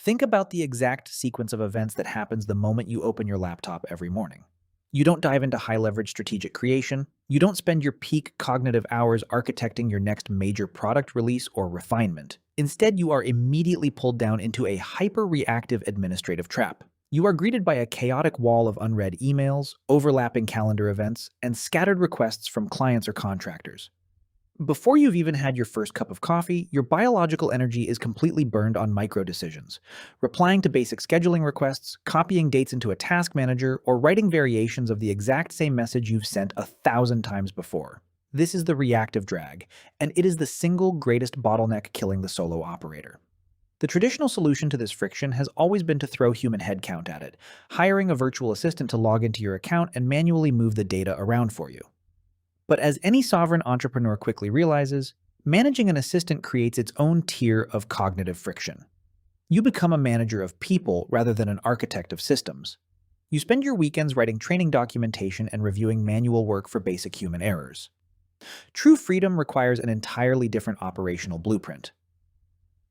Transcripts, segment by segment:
Think about the exact sequence of events that happens the moment you open your laptop every morning. You don't dive into high leverage strategic creation. You don't spend your peak cognitive hours architecting your next major product release or refinement. Instead, you are immediately pulled down into a hyper reactive administrative trap. You are greeted by a chaotic wall of unread emails, overlapping calendar events, and scattered requests from clients or contractors. Before you've even had your first cup of coffee, your biological energy is completely burned on micro decisions. Replying to basic scheduling requests, copying dates into a task manager, or writing variations of the exact same message you've sent 1,000 times before. This is the reactive drag, and it is the single greatest bottleneck killing the solo operator. The traditional solution to this friction has always been to throw human headcount at it, hiring a virtual assistant to log into your account and manually move the data around for you. But as any sovereign entrepreneur quickly realizes, managing an assistant creates its own tier of cognitive friction. You become a manager of people rather than an architect of systems. You spend your weekends writing training documentation and reviewing manual work for basic human errors. True freedom requires an entirely different operational blueprint.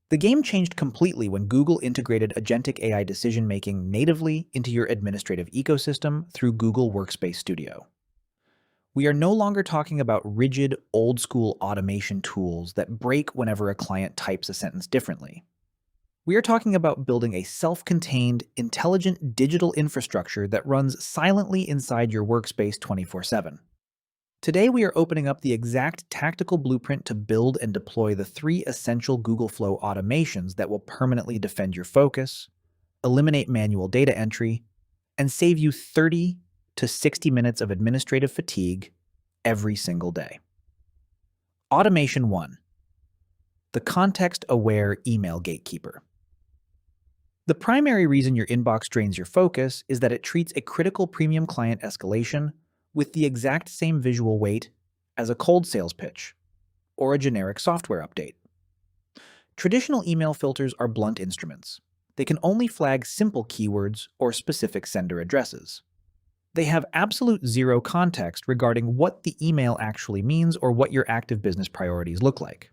The game changed completely when Google integrated agentic AI decision-making natively into your administrative ecosystem through Google Workspace Studio. We are no longer talking about rigid, old-school automation tools that break whenever a client types a sentence differently. We are talking about building a self-contained, intelligent digital infrastructure that runs silently inside your workspace 24/7. Today, we are opening up the exact tactical blueprint to build and deploy the 3 essential Google Flow automations that will permanently defend your focus, eliminate manual data entry, and save you 30 to 60 minutes of administrative fatigue every single day. Automation 1. The context-aware email gatekeeper. The primary reason your inbox drains your focus is that it treats a critical premium client escalation with the exact same visual weight as a cold sales pitch or a generic software update. Traditional email filters are blunt instruments. They can only flag simple keywords or specific sender addresses. They have absolute zero context regarding what the email actually means or what your active business priorities look like.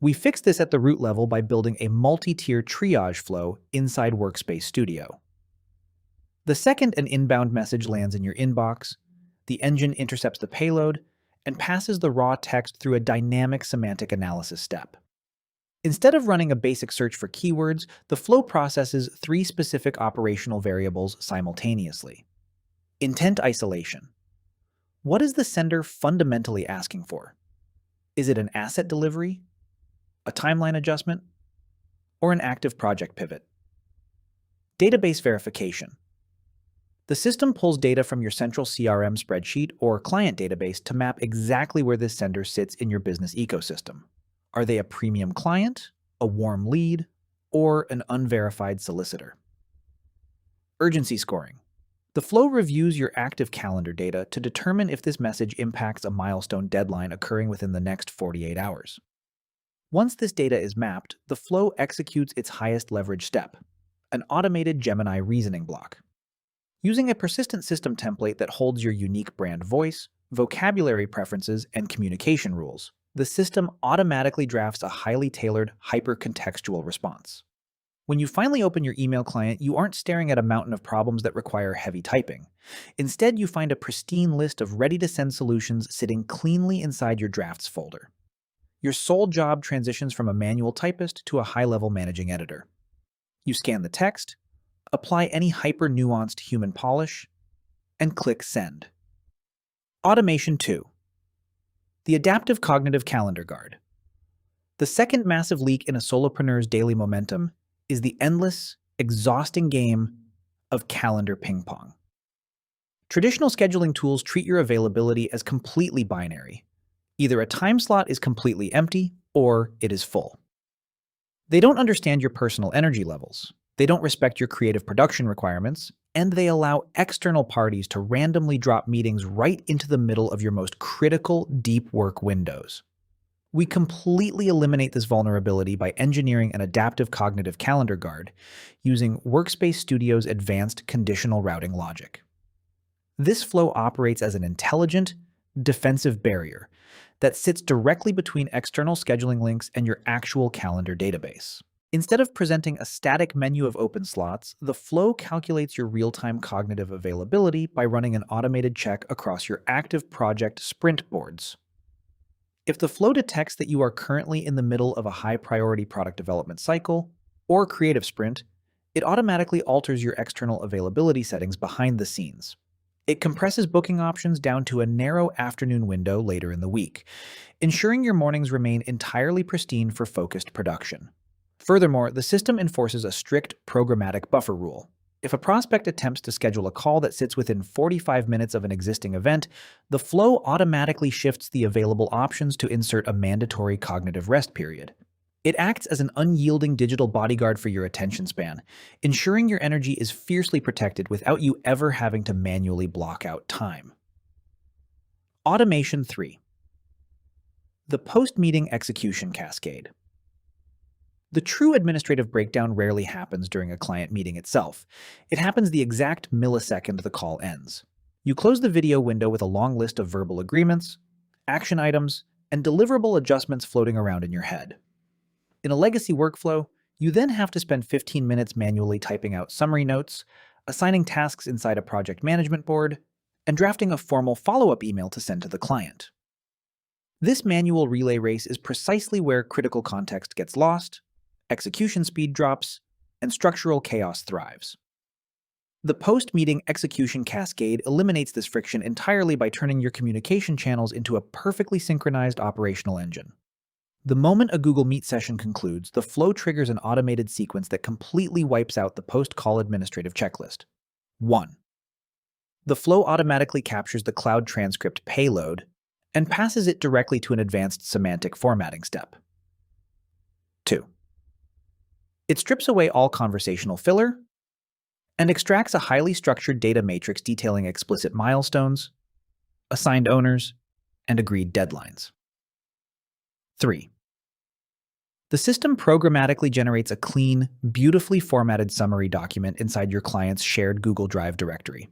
We fix this at the root level by building a multi-tier triage flow inside Workspace Studio. The second an inbound message lands in your inbox, the engine intercepts the payload and passes the raw text through a dynamic semantic analysis step. Instead of running a basic search for keywords, the flow processes 3 specific operational variables simultaneously. Intent isolation. What is the sender fundamentally asking for? Is it an asset delivery, a timeline adjustment, or an active project pivot? Database verification. The system pulls data from your central CRM spreadsheet or client database to map exactly where this sender sits in your business ecosystem. Are they a premium client, a warm lead, or an unverified solicitor? Urgency scoring. The flow reviews your active calendar data to determine if this message impacts a milestone deadline occurring within the next 48 hours. Once this data is mapped, the flow executes its highest leverage step, an automated Gemini reasoning block. Using a persistent system template that holds your unique brand voice, vocabulary preferences, and communication rules, the system automatically drafts a highly tailored, hyper-contextual response. When you finally open your email client, you aren't staring at a mountain of problems that require heavy typing. Instead, you find a pristine list of ready-to-send solutions sitting cleanly inside your drafts folder. Your sole job transitions from a manual typist to a high-level managing editor. You scan the text, apply any hyper-nuanced human polish, and click Send. Automation 2. The adaptive cognitive calendar guard. The second massive leak in a solopreneur's daily momentum is the endless, exhausting game of calendar ping pong. Traditional scheduling tools treat your availability as completely binary. Either a time slot is completely empty or it is full. They don't understand your personal energy levels. They don't respect your creative production requirements, and they allow external parties to randomly drop meetings right into the middle of your most critical deep work windows. We completely eliminate this vulnerability by engineering an adaptive cognitive calendar guard using Workspace Studio's advanced conditional routing logic. This flow operates as an intelligent, defensive barrier that sits directly between external scheduling links and your actual calendar database. Instead of presenting a static menu of open slots, the flow calculates your real-time cognitive availability by running an automated check across your active project sprint boards. If the flow detects that you are currently in the middle of a high-priority product development cycle or creative sprint, it automatically alters your external availability settings behind the scenes. It compresses booking options down to a narrow afternoon window later in the week, ensuring your mornings remain entirely pristine for focused production. Furthermore, the system enforces a strict programmatic buffer rule. If a prospect attempts to schedule a call that sits within 45 minutes of an existing event, the flow automatically shifts the available options to insert a mandatory cognitive rest period. It acts as an unyielding digital bodyguard for your attention span, ensuring your energy is fiercely protected without you ever having to manually block out time. Automation 3. The post-meeting execution cascade. The true administrative breakdown rarely happens during a client meeting itself. It happens the exact millisecond the call ends. You close the video window with a long list of verbal agreements, action items, and deliverable adjustments floating around in your head. In a legacy workflow, you then have to spend 15 minutes manually typing out summary notes, assigning tasks inside a project management board, and drafting a formal follow-up email to send to the client. This manual relay race is precisely where critical context gets lost, execution speed drops, and structural chaos thrives. The post-meeting execution cascade eliminates this friction entirely by turning your communication channels into a perfectly synchronized operational engine. The moment a Google Meet session concludes, the flow triggers an automated sequence that completely wipes out the post-call administrative checklist. 1. The flow automatically captures the cloud transcript payload and passes it directly to an advanced semantic formatting step. 2. It strips away all conversational filler and extracts a highly structured data matrix detailing explicit milestones, assigned owners, and agreed deadlines. 3. The system programmatically generates a clean, beautifully formatted summary document inside your client's shared Google Drive directory.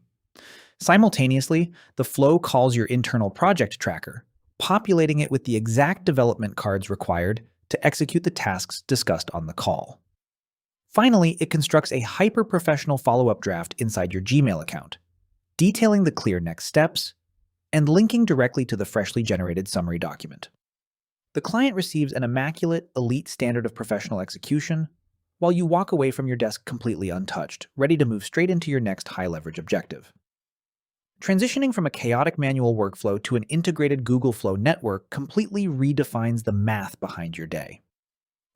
Simultaneously, the flow calls your internal project tracker, populating it with the exact development cards required to execute the tasks discussed on the call. Finally, it constructs a hyper-professional follow-up draft inside your Gmail account, detailing the clear next steps and linking directly to the freshly generated summary document. The client receives an immaculate, elite standard of professional execution, while you walk away from your desk completely untouched, ready to move straight into your next high-leverage objective. Transitioning from a chaotic manual workflow to an integrated Google Flow network completely redefines the math behind your day.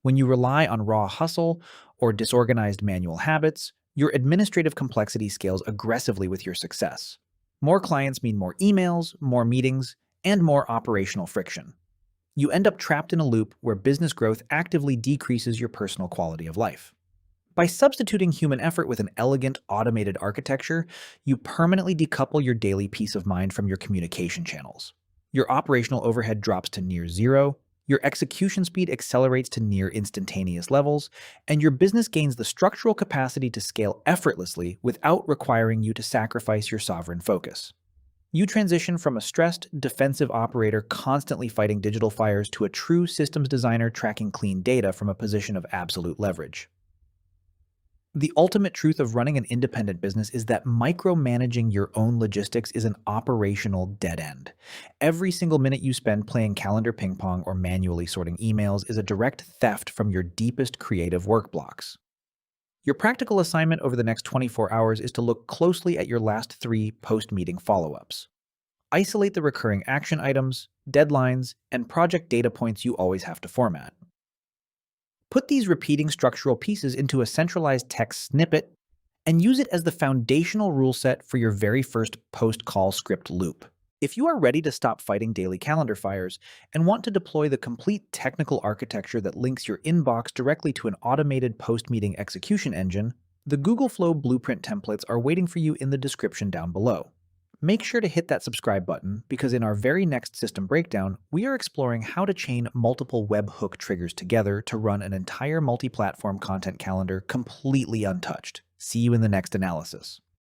When you rely on raw hustle or disorganized manual habits, your administrative complexity scales aggressively with your success. More clients mean more emails, more meetings, and more operational friction. You end up trapped in a loop where business growth actively decreases your personal quality of life. By substituting human effort with an elegant, automated architecture, you permanently decouple your daily peace of mind from your communication channels. Your operational overhead drops to near zero, your execution speed accelerates to near instantaneous levels, and your business gains the structural capacity to scale effortlessly without requiring you to sacrifice your sovereign focus. You transition from a stressed, defensive operator constantly fighting digital fires to a true systems designer tracking clean data from a position of absolute leverage. The ultimate truth of running an independent business is that micromanaging your own logistics is an operational dead end. Every single minute you spend playing calendar ping pong or manually sorting emails is a direct theft from your deepest creative work blocks. Your practical assignment over the next 24 hours is to look closely at your last 3 post-meeting follow-ups. Isolate the recurring action items, deadlines, and project data points you always have to format. Put these repeating structural pieces into a centralized text snippet and use it as the foundational rule set for your very first post-call script loop. If you are ready to stop fighting daily calendar fires and want to deploy the complete technical architecture that links your inbox directly to an automated post-meeting execution engine, the Google Flow Blueprint templates are waiting for you in the description down below. Make sure to hit that subscribe button because in our very next system breakdown, we are exploring how to chain multiple webhook triggers together to run an entire multi-platform content calendar completely untouched. See you in the next analysis.